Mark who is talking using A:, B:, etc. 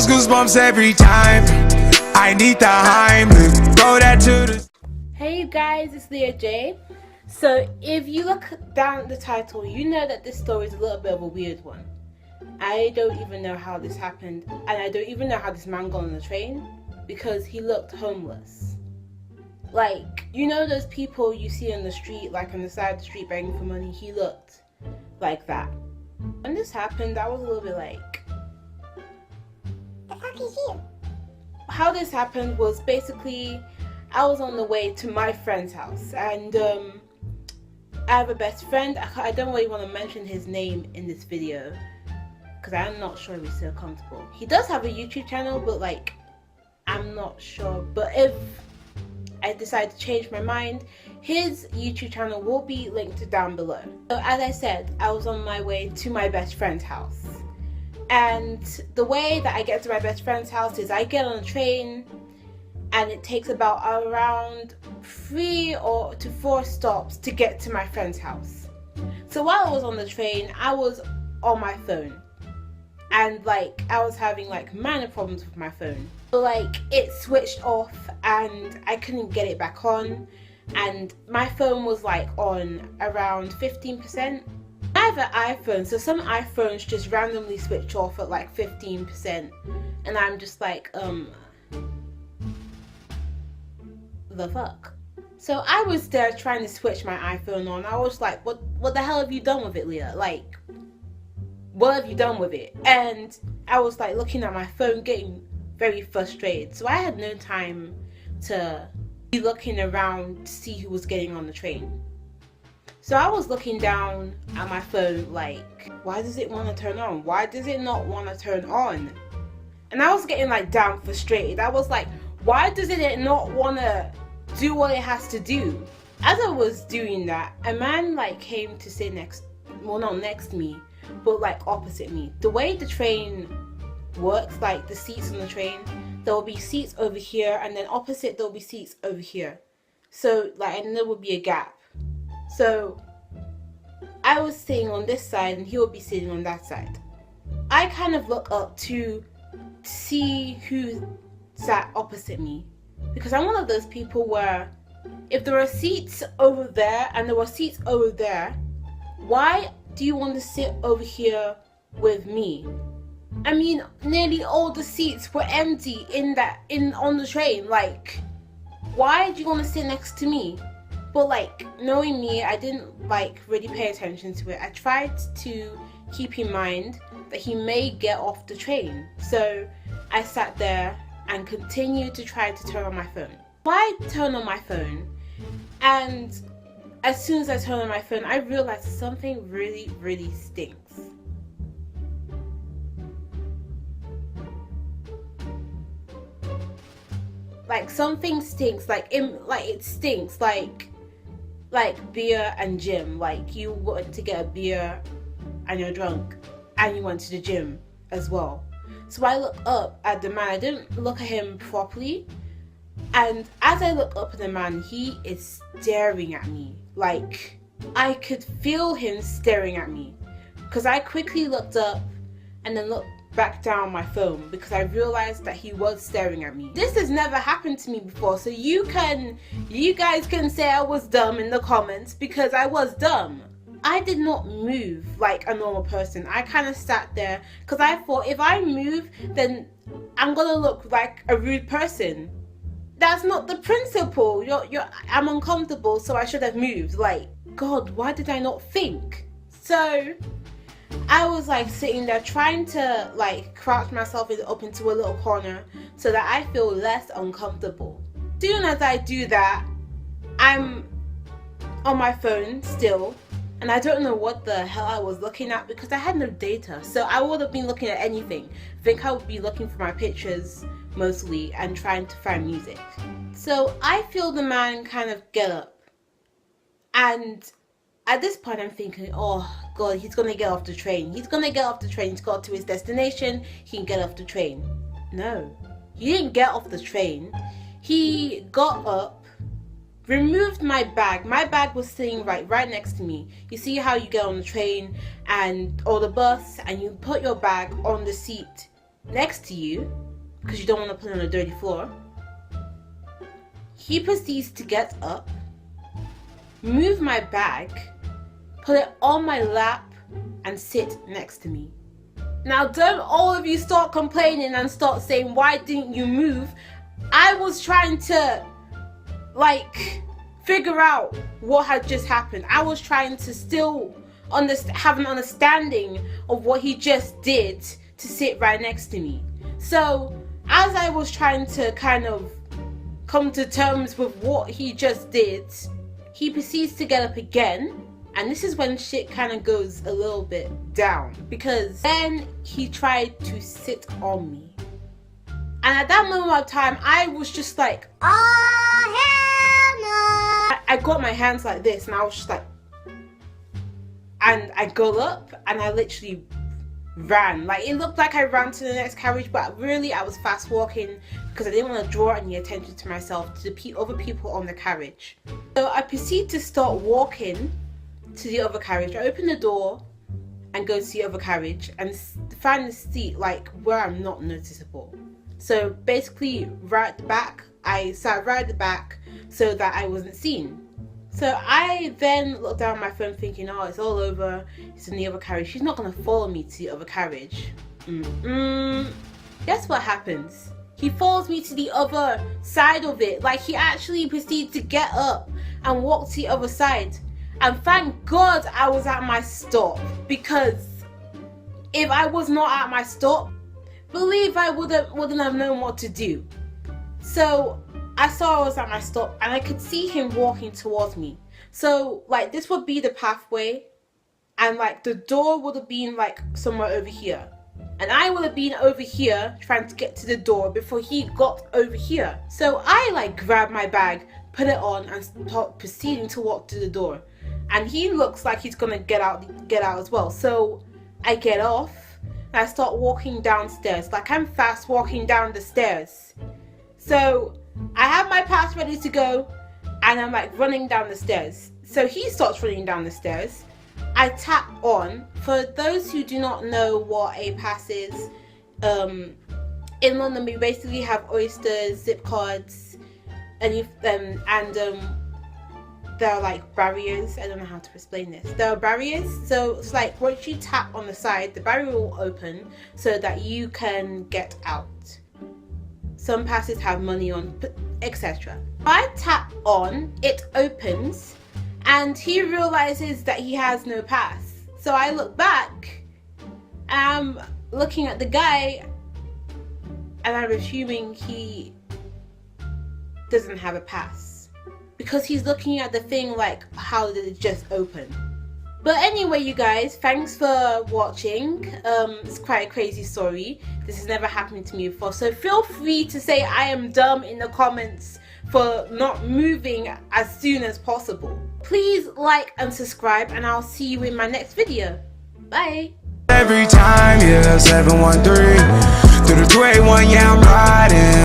A: those goosebumps every time. I need the Heimlich, throw that to the...
B: Hey you guys, it's Leah J. So if you look down at the title, you know that this story is a little bit of a weird one. I don't even know how this happened, and I don't even know how this man got on the train, because he looked homeless. Like, you know those people you see on the street, like on the side of the street begging for money? He looked like that. When this happened, I was a little bit like, the fuck is you? How this happened was basically, I was on the way to my friend's house, and I have a best friend. I don't really want to mention his name in this video because I'm not sure if he's still comfortable. He does have a YouTube channel, but like, I'm not sure. But if I decide to change my mind, his YouTube channel will be linked down below. So as I said, I was on my way to my best friend's house. And the way that I get to my best friend's house is I get on a train, and it takes about around 3 to 4 stops to get to my friend's house. So while I was on the train, I was on my phone. And like, I was having like minor problems with my phone. So like, it switched off and I couldn't get it back on. And my phone was like on around 15%. I have an iPhone, so some iPhones just randomly switch off at like 15%. And I'm just like, the fuck? So I was there trying to switch my iPhone on. I was like, what the hell have you done with it, Leah? Like, what have you done with it? And I was like looking at my phone, getting very frustrated. So I had no time to be looking around to see who was getting on the train. So I was looking down at my phone like, why does it want to turn on? Why does it not want to turn on? And I was getting like damn frustrated. I was like, why does it not want to do what it has to do? As I was doing that, a man like came to sit not next to me, but like opposite me. The way the train works, like the seats on the train, there will be seats over here, and then opposite there will be seats over here. So like, and there will be a gap. So I was sitting on this side and he would be sitting on that side. I kind of look up to see who sat opposite me, because I'm one of those people where if there are seats over there and there were seats over there, why do you want to sit over here with me? I mean, nearly all the seats were empty on the train. Like, why do you want to sit next to me? But like, knowing me, I didn't like really pay attention to it. I tried to keep in mind that he may get off the train. So I sat there and continued to try to turn on my phone. I turned on my phone, and as soon as I turned on my phone, I realized something really, really stinks. Like, something stinks, it stinks like beer and gym. Like, you went to get a beer and you're drunk and you went to the gym as well. So I look up at the man. I didn't look at him properly, and as I look up at the man, he is staring at me. Like, I could feel him staring at me, because I quickly looked up and then looked back down my phone, because I realized that he was staring at me. This has never happened to me before, so you guys can say I was dumb in the comments, because I was dumb. I did not move like a normal person. I kind of sat there because I thought, if I move, then I'm gonna look like a rude person. That's not the principle. I'm uncomfortable, so I should have moved. Like, God, why did I not think? So I was like sitting there trying to like crouch myself up into a little corner so that I feel less uncomfortable. Soon as I do that, I'm on my phone still, and I don't know what the hell I was looking at, because I had no data. So I would have been looking at anything. I think I would be looking for my pictures mostly and trying to find music. So I feel the man kind of get up, and at this point I'm thinking, oh God, he's gonna get off the train. He's gonna get off the train. He's got to his destination. He can get off the train. No, he didn't get off the train. He got up, removed my bag. My bag was sitting right next to me. You see how you get on the train or the bus and you put your bag on the seat next to you because you don't want to put it on a dirty floor, he proceeds to get up, move my bag, put it on my lap, and sit next to me. Now don't all of you start complaining and start saying, why didn't you move? I was trying to figure out what had just happened. I was trying to still have an understanding of what he just did to sit right next to me. So as I was trying to kind of come to terms with what he just did, he proceeds to get up again, and this is when shit kind of goes a little bit down, because then he tried to sit on me. And at that moment of time, I was just like, oh hell no! I got my hands like this, and I was just like, and I got up and I literally ran. Like, it looked like I ran to the next carriage, but really I was fast walking because I didn't want to draw any attention to myself, to the other people on the carriage. So I proceed to start walking to the other carriage. I open the door and go to the other carriage and find the seat where I'm not noticeable. So basically right at the back, I sat right at the back so that I wasn't seen. So I then looked down at my phone thinking, oh, it's all over, it's in the other carriage, she's not going to follow me to the other carriage. Guess what happens? He follows me to the other side of it. He actually proceeded to get up and walk to the other side. And thank God I was at my stop, because if I was not at my stop, believe I wouldn't have known what to do. So I saw I was at my stop and I could see him walking towards me. So this would be the pathway, and the door would have been somewhere over here, and I would have been over here trying to get to the door before he got over here. So I grabbed my bag, put it on, and start proceeding to walk to the door, and he looks like he's gonna get out as well. So I get off and I start walking downstairs. I'm fast walking down the stairs. So I have my pass ready to go, and I'm running down the stairs. So he starts running down the stairs. I tap on. For those who do not know what a pass is, in London we basically have Oysters, zip cards, and there are barriers. I don't know how to explain this. There are barriers, so it's once you tap on the side, the barrier will open so that you can get out. Some passes have money on, etc. I tap on, it opens, and he realizes that he has no pass. So I look back, I'm looking at the guy, and I'm assuming he doesn't have a pass, because he's looking at the thing how did it just open? But anyway, you guys, thanks for watching. It's quite a crazy story. This has never happened to me before. So feel free to say I am dumb in the comments for not moving as soon as possible. Please like and subscribe, and I'll see you in my next video. Bye.
A: Every time, yeah, 713 through the 281, yeah, I'm riding.